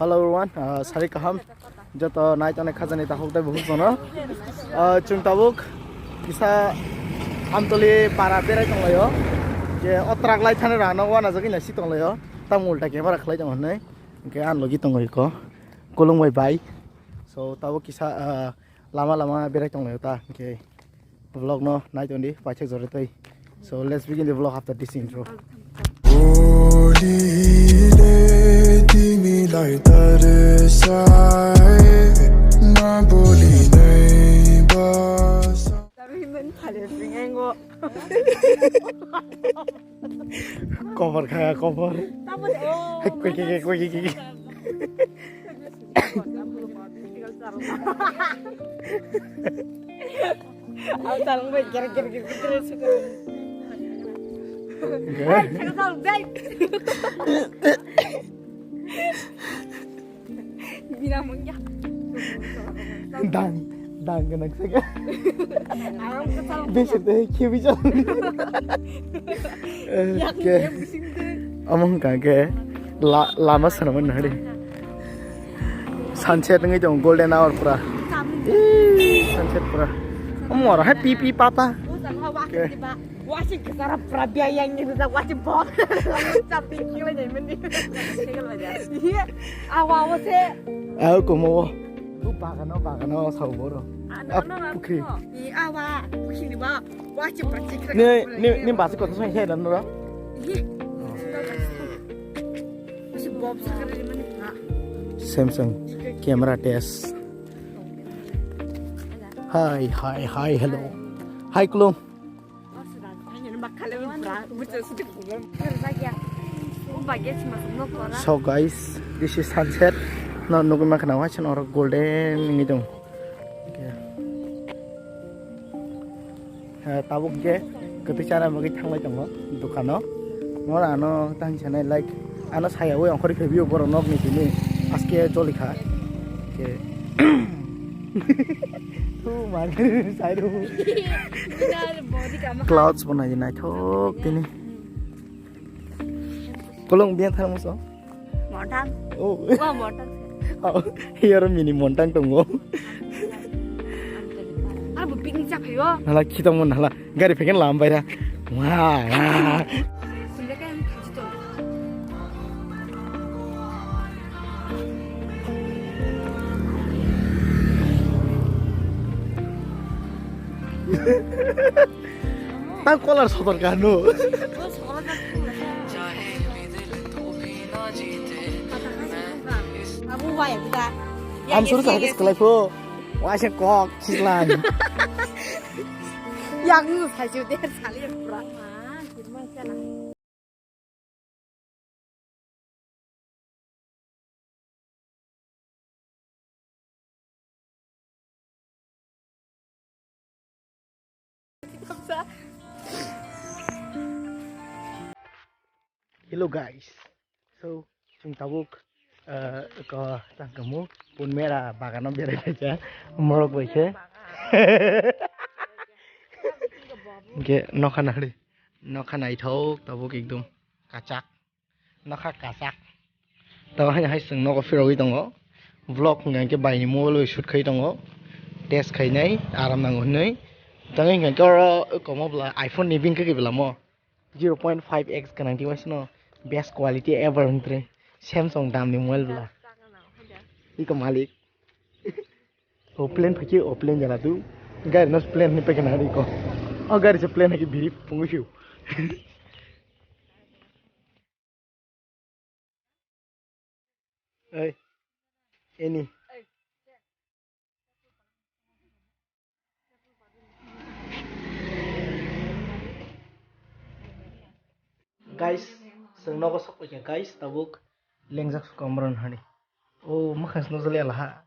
Hello everyone, Sarik kaham. Joto night ane khazani ta hokdai bahut jono. Chung tabuk kisa amtoli para berai tonglayo. Je otrak lai thane rana wana jagi na si tonglayo. Tang ulta camera khlai jong honai. Ke an logi tongai ko. Kolong bai. So tabuk kisa lama berai tonglayo ta. Ke vlog no night ondi pachek joretai. So let's begin the vlog after this intro. Cover kaya cover. Kiki. Aku tahu baik kira-kira suka. Saya tahu baik. Bilang mungkin. Dan kena saya. Besok deh kiwi jalan. Oke. Omong kagak. Lama sana mana hari. Sunset nggak jauh golden hour pura. Sunset pura. Omong orang happy papa. Oke. Wajib kesana perabia yang ini bisa wajib bom. Tapi kira jadi mending. Iya. Awal sih. Aku mau. Lupa kan sauboro. Oke. Iya awal. Begini bang. Wajib percik. Ni bahasa kota saya heran loh. Iya. Masih bom sekarang di mana? Samsung camera test. Hai, hello. Hai Kulum. So guys, this is sunset. No, nunggu makan awak cina orang golden ini dong. Tabuk je, ketika bagi tanggal tanggal dukano. Mora ano tang channel like ano saya yang kori review koron nok ni sini. Aske joli kha. Tuh mana saya tu. Clouds pun aja naik thok ini. Kolong biar thang musuh. Montang. Oh. Wah montang. Oh, here mini montang tunggu. Aku piknik siapa yo? Nalah kita mau nalah gari pengen lambai dah. Wah. Tak kolar sodor kanu. Aku wajib kita. Am suruh saya sekolah itu. Wah saya kok silang. Yang itu saya sudah sekali berapa? Gimana sana? Hello guys, so chúng tabuk có tăng kamu pun merah bagan om berai aja morok baik ke nokhan ai thau tabuk ekdom kacak nokha kacak taw hanya hai seng nok firoi tongo vlog ngai ke bai ni mobile shoot khai tongo test khai nai aram nang honai tangai ngai ko mobile iPhone ni bing ke belamo 0.5x kanang ti wasno best quality ever entre Samsung dam ni mobile bla iko malik plane phaki plane jala tu gari nos plane ni pe kana ri ko o gari se plane ki biri pungu fiu ei ini guys seng nogo sok guys tabuk lengjak sukamron hani oh makhas no jale laha